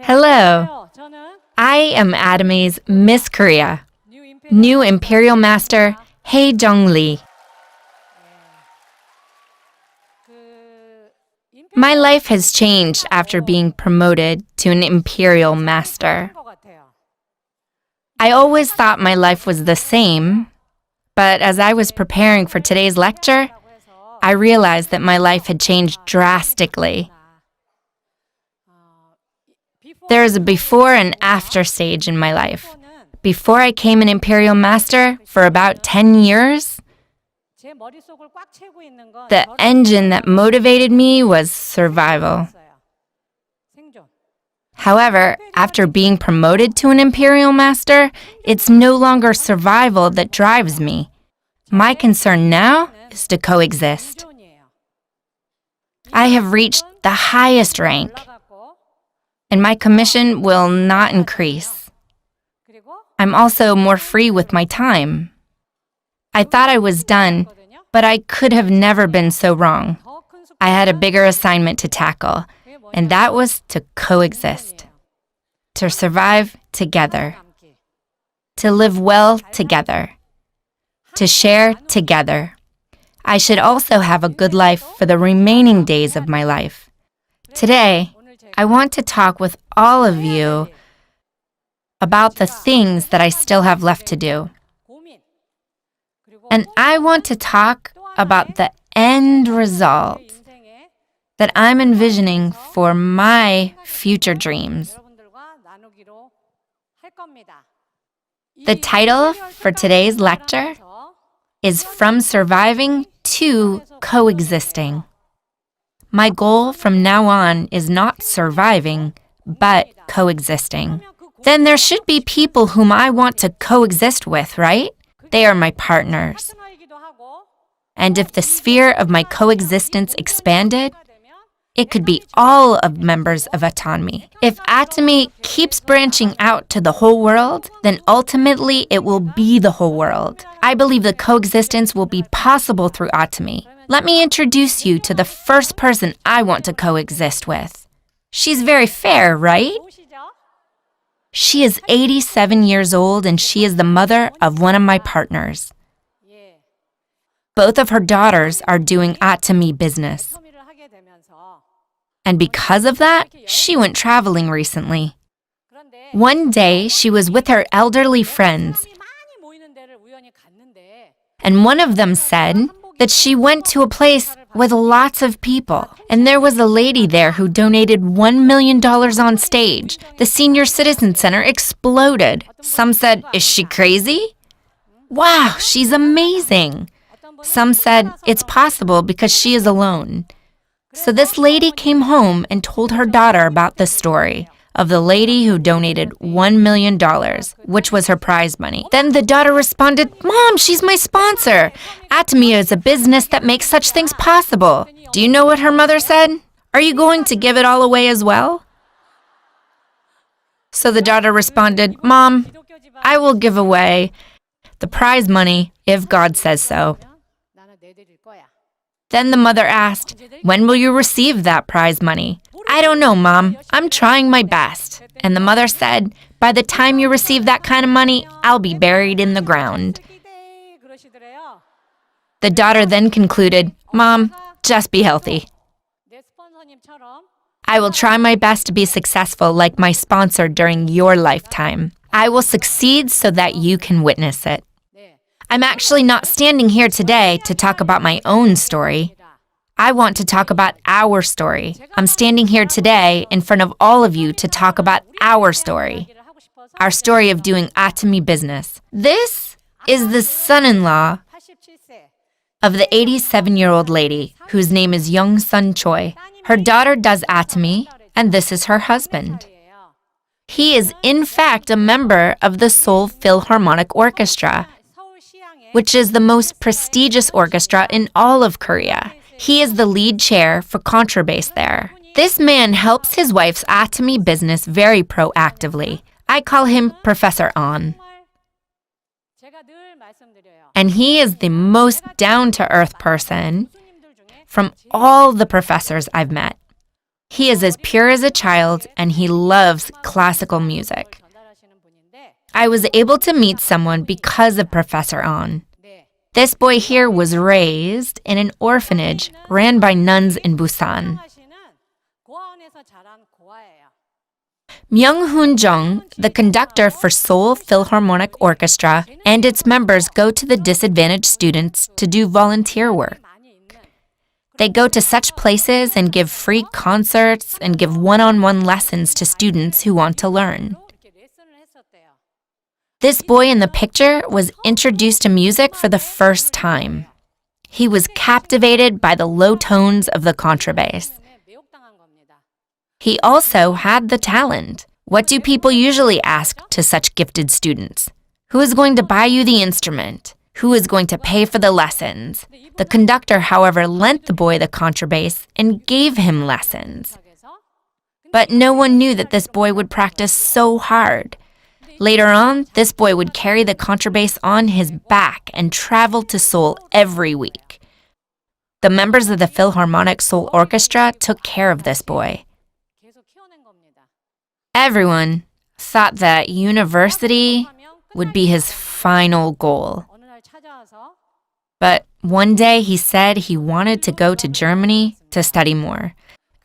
Hello, I am Atomy's Miss Korea, new Imperial Master Jeong Lee. My life has changed after being promoted to an Imperial Master. I always thought my life was the same, but as I was preparing for today's lecture, I realized that my life had changed drastically. There is a before and after stage in my life. Before I became an Imperial Master, for about 10 years, the engine that motivated me was survival. However, after being promoted to an Imperial Master, it's no longer survival that drives me. My concern now is to coexist. I have reached the highest rank, and my commission will not increase. I'm also more free with my time. I thought I was done, but I could have never been so wrong. I had a bigger assignment to tackle, and that was to coexist, to survive together, to live well together, to share together. I should also have a good life for the remaining days of my life. Today, I want to talk with all of you about the things that I still have left to do. And I want to talk about the end result that I'm envisioning for my future dreams. The title for today's lecture is From Surviving to Coexisting. My goal from now on is not surviving, but coexisting. Then there should be people whom I want to coexist with, right? They are my partners. And if the sphere of my coexistence expanded, it could be all of members of Atomy. If Atomy keeps branching out to the whole world, then ultimately it will be the whole world. I believe the coexistence will be possible through Atomy. Let me introduce you to the first person I want to coexist with. She's very fair, right? She is 87 years old and she is the mother of one of my partners. Both of her daughters are doing Atomy business. And because of that, she went traveling recently. One day, she was with her elderly friends, and one of them said that she went to a place with lots of people, and there was a lady there who donated $1 million on stage. The Senior Citizen Center exploded. Some said, "Is she crazy?" "Wow, she's amazing." Some said, "It's possible because she is alone." So this lady came home and told her daughter about the story of the lady who donated $1 million, which was her prize money. Then the daughter responded, "Mom, she's my sponsor. Atomy is a business that makes such things possible." Do you know what her mother said? "Are you going to give it all away as well?" So the daughter responded, "Mom, I will give away the prize money if God says so." Then the mother asked, "When will you receive that prize money?" "I don't know, Mom. I'm trying my best." And the mother said, "By the time you receive that kind of money, I'll be buried in the ground." The daughter then concluded, "Mom, just be healthy. I will try my best to be successful like my sponsor during your lifetime. I will succeed so that you can witness it." I'm actually not standing here today to talk about my own story. I want to talk about our story. I'm standing here today in front of all of you to talk about our story of doing Atomy business. This is the son-in-law of the 87-year-old lady whose name is Jeong Choi. Her daughter does Atomy, and this is her husband. He is in fact a member of the Seoul Philharmonic Orchestra, which is the most prestigious orchestra in all of Korea. He is the lead chair for contrabass there. This man helps his wife's Atomy business very proactively. I call him Professor An. And he is the most down-to-earth person from all the professors I've met. He is as pure as a child, and he loves classical music. I was able to meet someone because of Professor An. This boy here was raised in an orphanage ran by nuns in Busan. Myung-hoon Jeong, the conductor for Seoul Philharmonic Orchestra, and its members go to the disadvantaged students to do volunteer work. They go to such places and give free concerts and give one-on-one lessons to students who want to learn. This boy in the picture was introduced to music for the first time. He was captivated by the low tones of the contrabass. He also had the talent. What do people usually ask to such gifted students? Who is going to buy you the instrument? Who is going to pay for the lessons? The conductor, however, lent the boy the contrabass and gave him lessons. But no one knew that this boy would practice so hard. Later on, this boy would carry the contrabass on his back and travel to Seoul every week. The members of the Philharmonic Seoul Orchestra took care of this boy. Everyone thought that university would be his final goal. But one day he said he wanted to go to Germany to study more.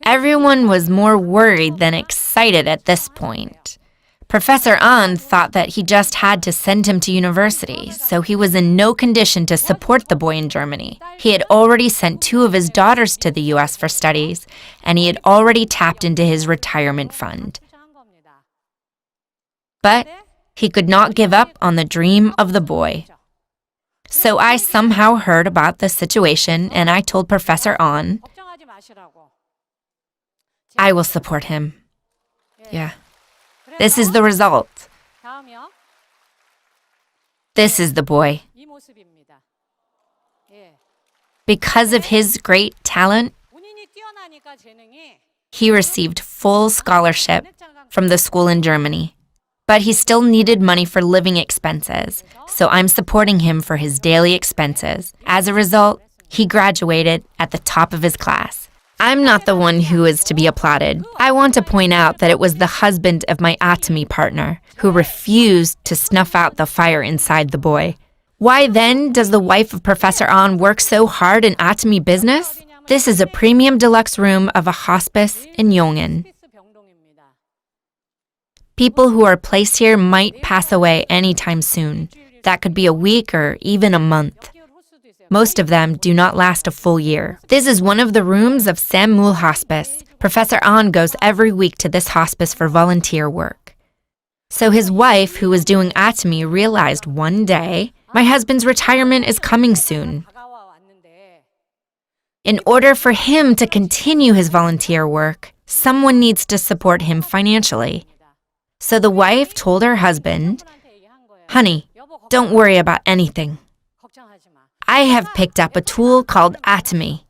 Everyone was more worried than excited at this point. Professor An thought that he just had to send him to university, so he was in no condition to support the boy in Germany. He had already sent 2 of his daughters to the US for studies, and he had already tapped into his retirement fund. But he could not give up on the dream of the boy. So I somehow heard about the situation, and I told Professor An, I will support him. Yeah. This is the result. This is the boy. Because of his great talent, he received full scholarship from the school in Germany. But he still needed money for living expenses, so I'm supporting him for his daily expenses. As a result, he graduated at the top of his class. I'm not the one who is to be applauded. I want to point out that it was the husband of my atomy partner who refused to snuff out the fire inside the boy. Why then does the wife of Professor An work so hard in atomy business? This is a premium deluxe room of a hospice in Yongin. People who are placed here might pass away anytime soon. That could be a week or even a month. Most of them do not last a full year. This is one of the rooms of Sammul Hospice. Professor An goes every week to this hospice for volunteer work. So his wife, who was doing atomy, realized one day, my husband's retirement is coming soon. In order for him to continue his volunteer work, someone needs to support him financially. So the wife told her husband, honey, don't worry about anything. I have picked up a tool called atomy.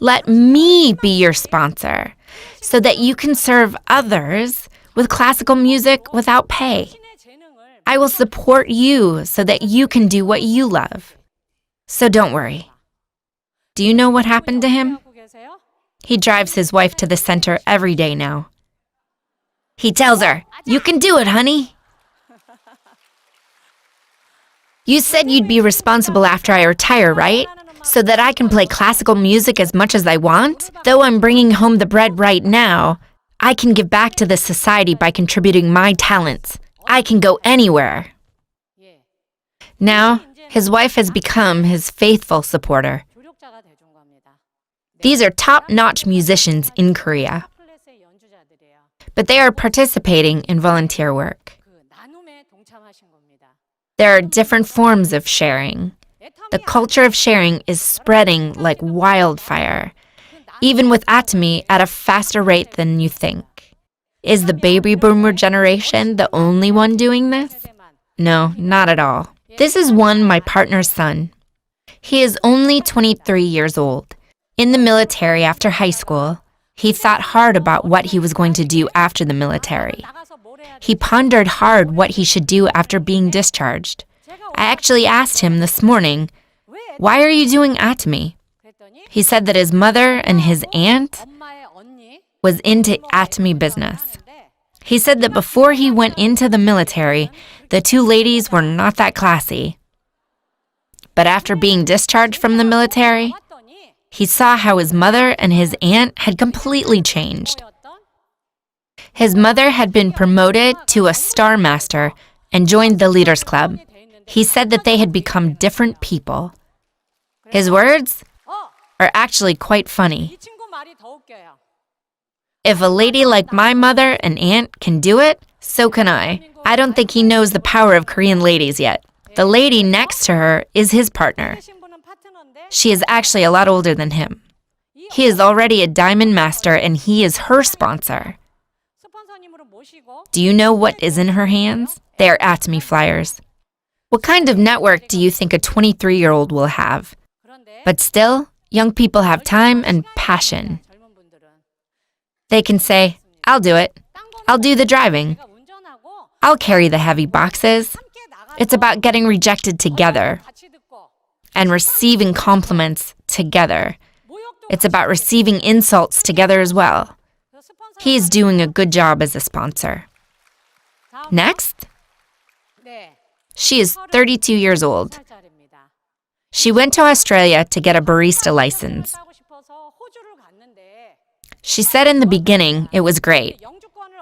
Let me be your sponsor so that you can serve others with classical music without pay. I will support you so that you can do what you love. So don't worry. Do you know what happened to him? He drives his wife to the center every day now. He tells her, you can do it, honey. You said you'd be responsible after I retire, right? So that I can play classical music as much as I want? Though I'm bringing home the bread right now, I can give back to the society by contributing my talents. I can go anywhere. Now, his wife has become his faithful supporter. These are top-notch musicians in Korea. But they are participating in volunteer work. There are different forms of sharing. The culture of sharing is spreading like wildfire, even with atomy at a faster rate than you think. Is the baby boomer generation the only one doing this? No, not at all. This is my partner's son. He is only 23 years old. In the military after high school, he thought hard about what he was going to do after the military. He pondered hard what he should do after being discharged. I actually asked him this morning, why are you doing atomy? He said that his mother and his aunt was into atomy business. He said that before he went into the military, the two ladies were not that classy. But after being discharged from the military, he saw how his mother and his aunt had completely changed. His mother had been promoted to a star master and joined the Leaders Club. He said that they had become different people. His words are actually quite funny. If a lady like my mother and aunt can do it, so can I. I don't think he knows the power of Korean ladies yet. The lady next to her is his partner. She is actually a lot older than him. He is already a diamond master and he is her sponsor. Do you know what is in her hands? They are atomy flyers. What kind of network do you think a 23-year-old will have? But still, young people have time and passion. They can say, I'll do it. I'll do the driving. I'll carry the heavy boxes. It's about getting rejected together and receiving compliments together. It's about receiving insults together as well. He is doing a good job as a sponsor. Next, she is 32 years old. She went to Australia to get a barista license. She said in the beginning it was great.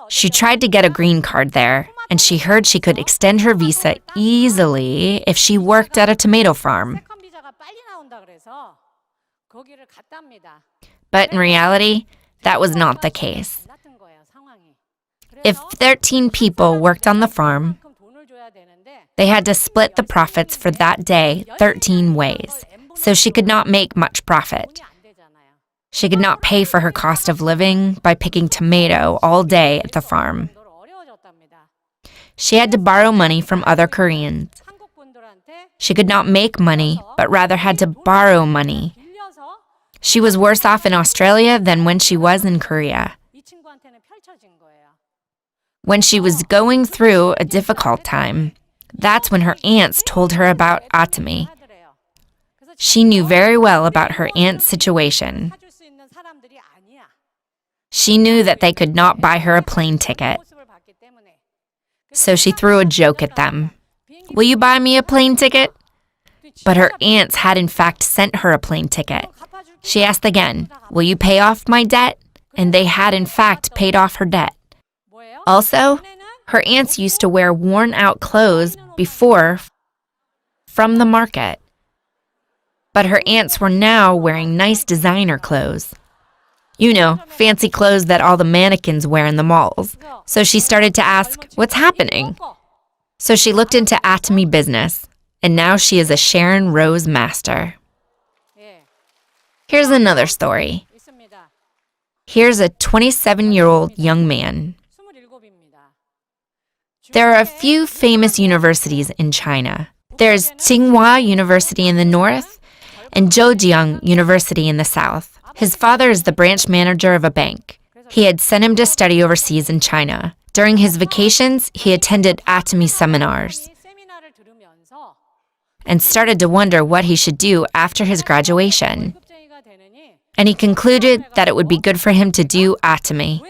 She tried to get a green card there, and she heard she could extend her visa easily if she worked at a tomato farm. But in reality, that was not the case. If 13 people worked on the farm, they had to split the profits for that day 13 ways, so she could not make much profit. She could not pay for her cost of living by picking tomato all day at the farm. She had to borrow money from other Koreans. She could not make money, but rather had to borrow money. She was worse off in Australia than when she was in Korea. When she was going through a difficult time, that's when her aunts told her about atomy. She knew very well about her aunt's situation. She knew that they could not buy her a plane ticket. So she threw a joke at them. Will you buy me a plane ticket? But her aunts had in fact sent her a plane ticket. She asked again, will you pay off my debt? And they had in fact paid off her debt. Also, her aunts used to wear worn-out clothes before from the market. But her aunts were now wearing nice designer clothes. You know, fancy clothes that all the mannequins wear in the malls. So she started to ask, what's happening? So she looked into atomy business, and now she is a Sharon Rose master. Here's another story. Here's a 27-year-old young man. There are a few famous universities in China. There's Tsinghua University in the north and Jeong University in the south. His father is the branch manager of a bank. He had sent him to study overseas in China. During his vacations, he attended atomy seminars and started to wonder what he should do after his graduation. And he concluded that it would be good for him to do atomy.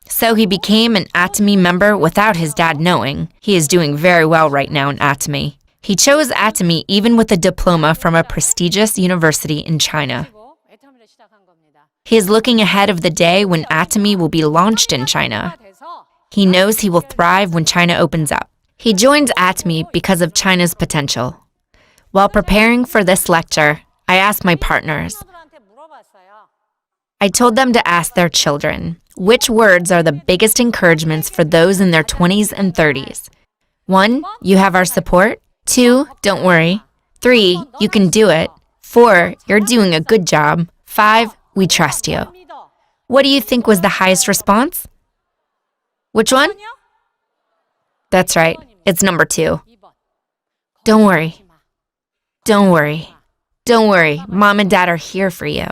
So he became an atomy member without his dad knowing. He is doing very well right now in atomy. He chose atomy even with a diploma from a prestigious university in China. He is looking ahead of the day when atomy will be launched in China. He knows he will thrive when China opens up. He joins atomy because of China's potential. While preparing for this lecture, I asked my partners. I told them to ask their children, which words are the biggest encouragements for those in their 20s and 30s? 1, you have our support. 2, don't worry. 3, you can do it. 4, you're doing a good job. 5, we trust you. What do you think was the highest response? Which one? That's right, it's number 2. Don't worry. Don't worry. Don't worry, Mom and Dad are here for you.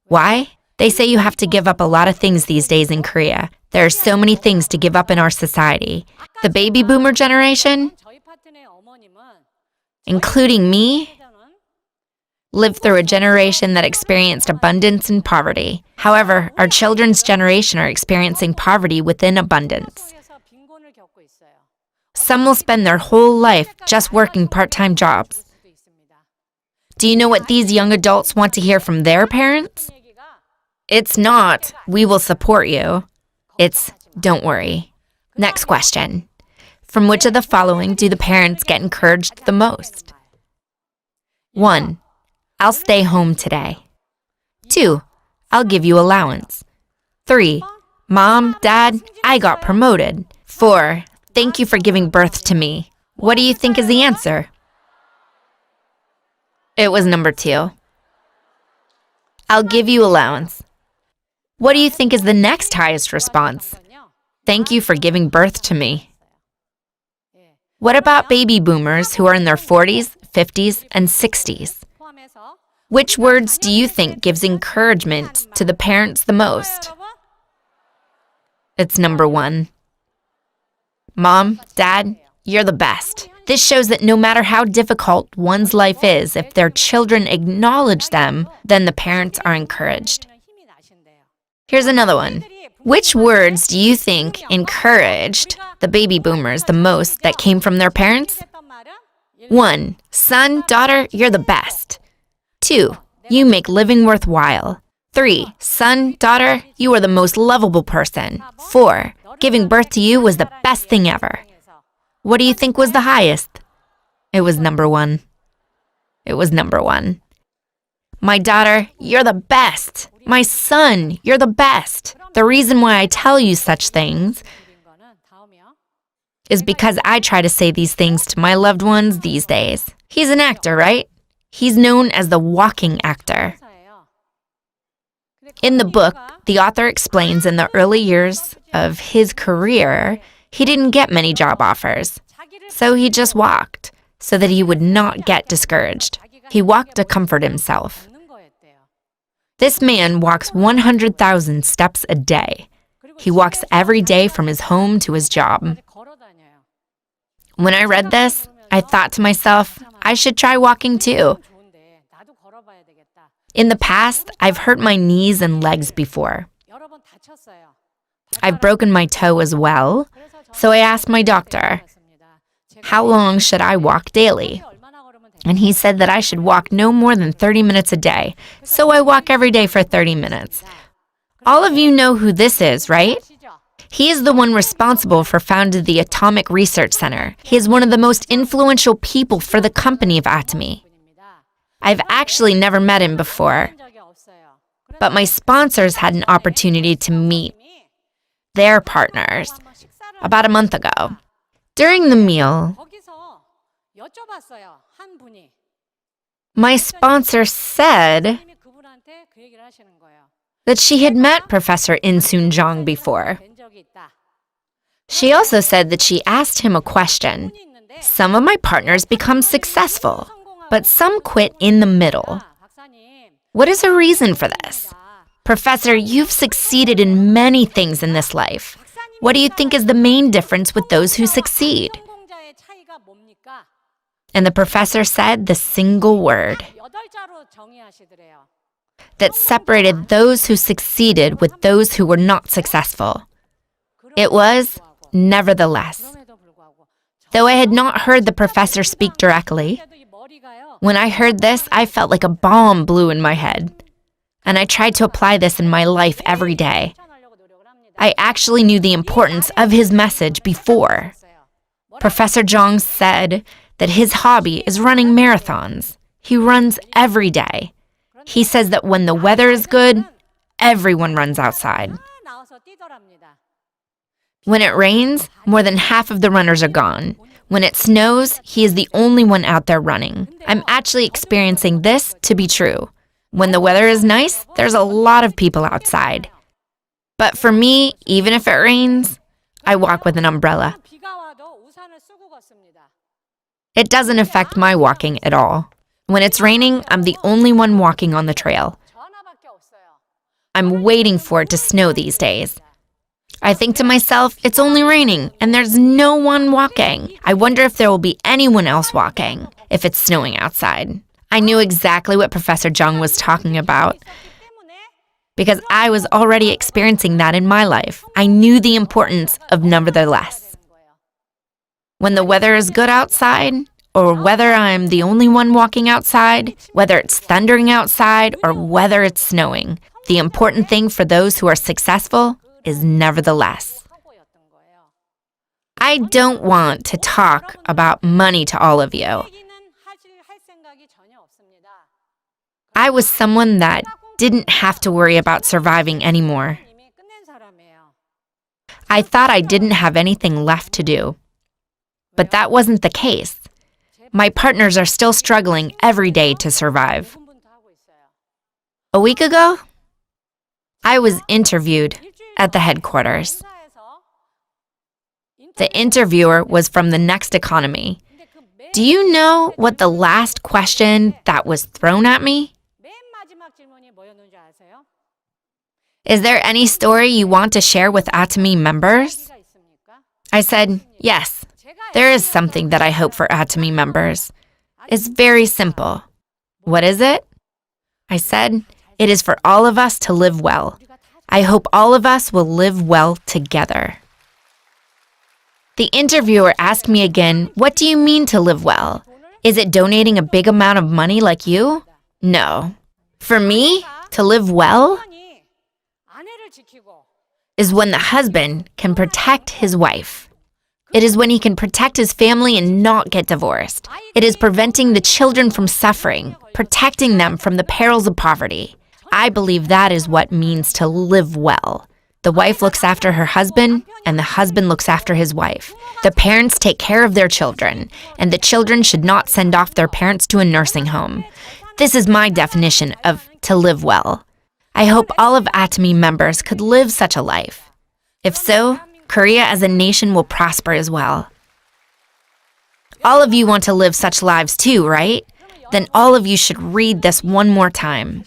Why? They say you have to give up a lot of things these days in Korea. There are so many things to give up in our society. The baby boomer generation, including me, lived through a generation that experienced abundance and poverty. However, our children's generation are experiencing poverty within abundance. Some will spend their whole life just working part-time jobs. Do you know what these young adults want to hear from their parents? It's not, "We will support you." It's, "Don't worry." Next question. From which of the following do the parents get encouraged the most? 1. I'll stay home today. 2. I'll give you allowance. 3. Mom, Dad, I got promoted. 4. Thank you for giving birth to me. What do you think is the answer? It was number 2. I'll give you allowance. What do you think is the next highest response? Thank you for giving birth to me. What about baby boomers who are in their 40s, 50s, and 60s? Which words do you think gives encouragement to the parents the most? It's number 1. Mom, Dad, you're the best. This shows that no matter how difficult one's life is, if their children acknowledge them, then the parents are encouraged. Here's another one. Which words do you think encouraged the baby boomers the most that came from their parents? 1. Son, daughter, you're the best. 2. You make living worthwhile. 3. Son, daughter, you are the most lovable person. 4. Giving birth to you was the best thing ever. What do you think was the highest? It was number 1. It was number 1. My daughter, you're the best. My son, you're the best. The reason why I tell you such things is because I try to say these things to my loved ones these days. He's an actor, right? He's known as the walking actor. In the book, the author explains in the early years of his career, he didn't get many job offers. So he just walked so that he would not get discouraged. He walked to comfort himself. This man walks 100,000 steps a day. He walks every day from his home to his job. When I read this, I thought to myself, I should try walking too. In the past, I've hurt my knees and legs before. I've broken my toe as well, so I asked my doctor, how long should I walk daily? And he said that I should walk no more than 30 minutes a day, so I walk every day for 30 minutes. All of you know who this is, right? He is the one responsible for founding the Atomic Research Center. He is one of the most influential people for the company of Atomy. I've actually never met him before, but my sponsors had an opportunity to meet their partners about a month ago. During the meal, my sponsor said that she had met Professor Jeong before. She also said that she asked him a question. Some of my partners become successful, but some quit in the middle. What is the reason for this? Professor, you've succeeded in many things in this life. What do you think is the main difference with those who succeed? And the professor said the single word that separated those who succeeded with those who were not successful. It was, nevertheless. Though I had not heard the professor speak directly, when I heard this, I felt like a bomb blew in my head. And I tried to apply this in my life every day. I actually knew the importance of his message before. Professor Jeong said that his hobby is running marathons. He runs every day. He says that when the weather is good, everyone runs outside. When it rains, more than half of the runners are gone. When it snows, he is the only one out there running. I'm actually experiencing this to be true. When the weather is nice, there's a lot of people outside. But for me, even if it rains, I walk with an umbrella. It doesn't affect my walking at all. When it's raining, I'm the only one walking on the trail. I'm waiting for it to snow these days. I think to myself, it's only raining, and there's no one walking. I wonder if there will be anyone else walking if it's snowing outside. I knew exactly what Professor Jeong was talking about because I was already experiencing that in my life. I knew the importance of nevertheless. When the weather is good outside, or whether I'm the only one walking outside, whether it's thundering outside, or whether it's snowing, the important thing for those who are successful is nevertheless. I don't want to talk about money to all of you. I was someone that didn't have to worry about surviving anymore. I thought I didn't have anything left to do. But that wasn't the case. My partners are still struggling every day to survive. A week ago, I was interviewed at the headquarters. The interviewer was from the Next Economy. Do you know what the last question that was thrown at me? Is there any story you want to share with Atomy members? I said, yes, there is something that I hope for Atomy members. It's very simple. What is it? I said, it is for all of us to live well. I hope all of us will live well together. The interviewer asked me again, what do you mean to live well? Is it donating a big amount of money like you? No. For me, to live well is when the husband can protect his wife. It is when he can protect his family and not get divorced. It is preventing the children from suffering, protecting them from the perils of poverty. I believe that is what means to live well. The wife looks after her husband, and the husband looks after his wife. The parents take care of their children, and the children should not send off their parents to a nursing home. This is my definition of to live well. I hope all of Atomy members could live such a life. If so, Korea as a nation will prosper as well. All of you want to live such lives too, right? Then all of you should read this one more time.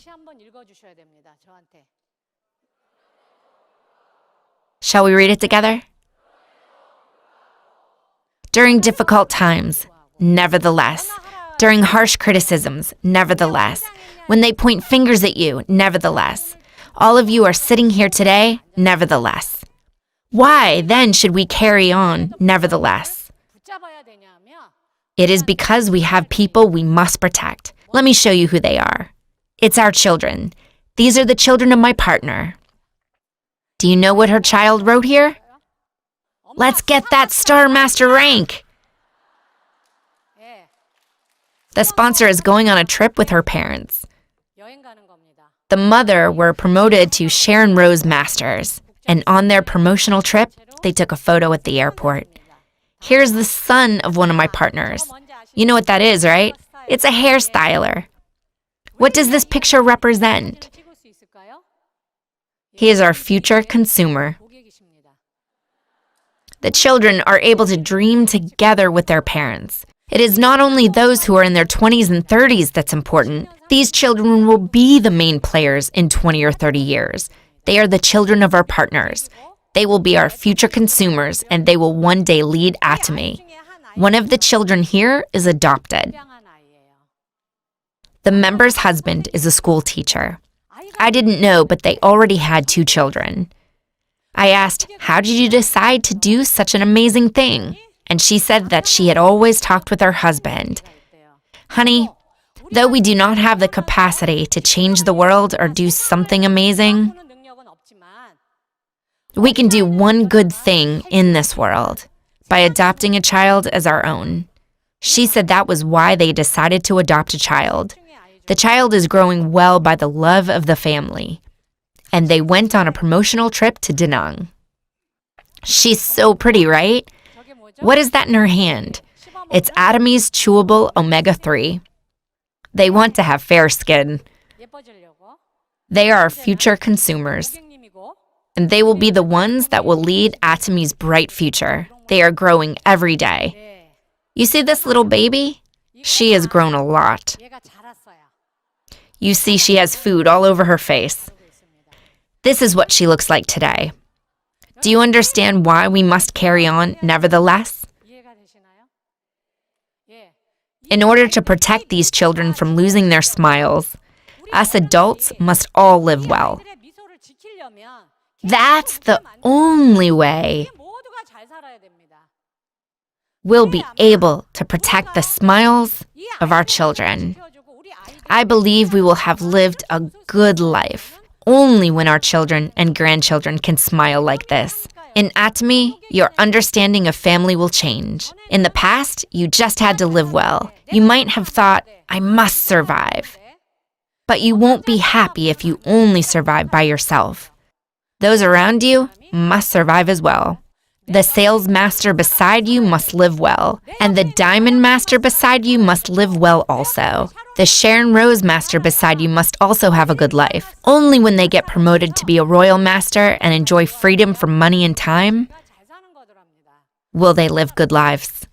Shall we read it together? During difficult times, nevertheless. During harsh criticisms, nevertheless. When they point fingers at you, nevertheless. All of you are sitting here today, nevertheless. Why, then, should we carry on, nevertheless? It is because we have people we must protect. Let me show you who they are. It's our children. These are the children of my partner. Do you know what her child wrote here? Let's get that Star Master rank! The sponsor is going on a trip with her parents. The mother were promoted to Sharon Rose Masters, and on their promotional trip, they took a photo at the airport. Here's the son of one of my partners. You know what that is, right? It's a hairstyler. What does this picture represent? He is our future consumer. The children are able to dream together with their parents. It is not only those who are in their 20s and 30s that's important. These children will be the main players in 20 or 30 years. They are the children of our partners. They will be our future consumers, and they will one day lead Atomy. One of the children here is adopted. The member's husband is a school teacher. I didn't know, but they already had 2 children. I asked, how did you decide to do such an amazing thing? And she said that she had always talked with her husband. Honey, though we do not have the capacity to change the world or do something amazing, we can do one good thing in this world by adopting a child as our own. She said that was why they decided to adopt a child. The child is growing well by the love of the family. And they went on a promotional trip to Da Nang. She's so pretty, right? What is that in her hand? It's Atomy's chewable omega-3. They want to have fair skin. They are our future consumers. And they will be the ones that will lead Atomy's bright future. They are growing every day. You see this little baby? She has grown a lot. You see she has food all over her face. This is what she looks like today. Do you understand why we must carry on nevertheless? In order to protect these children from losing their smiles, us adults must all live well. That's the only way we'll be able to protect the smiles of our children. I believe we will have lived a good life only when our children and grandchildren can smile like this. In Atomy, your understanding of family will change. In the past, you just had to live well. You might have thought, I must survive. But you won't be happy if you only survive by yourself. Those around you must survive as well. The sales master beside you must live well, and the diamond master beside you must live well also. The Sharon Rose master beside you must also have a good life. Only when they get promoted to be a royal master and enjoy freedom from money and time will they live good lives.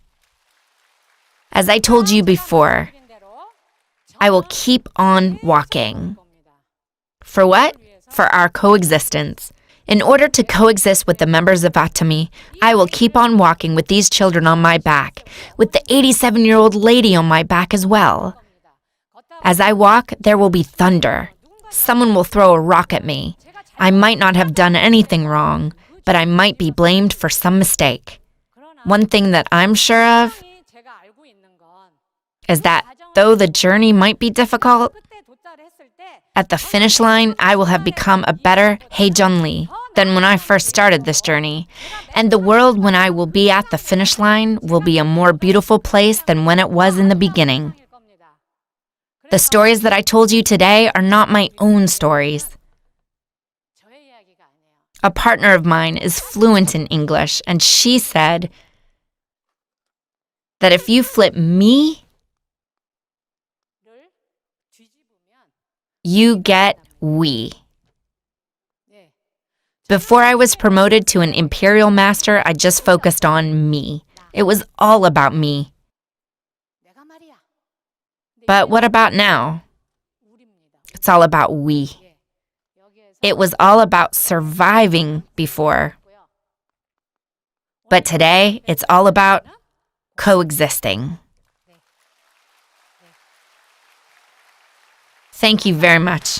As I told you before, I will keep on walking. For what? For our coexistence. In order to coexist with the members of Atomy, I will keep on walking with these children on my back, with the 87-year-old lady on my back as well. As I walk, there will be thunder. Someone will throw a rock at me. I might not have done anything wrong, but I might be blamed for some mistake. One thing that I'm sure of is that though the journey might be difficult, at the finish line, I will have become a better Jeong than when I first started this journey. And the world when I will be at the finish line will be a more beautiful place than when it was in the beginning. The stories that I told you today are not my own stories. A partner of mine is fluent in English, and she said that if you flip me, you get we. Before I was promoted to an imperial master, I just focused on me. It was all about me. But what about now? It's all about we. It was all about surviving before. But today, it's all about coexisting. Thank you very much.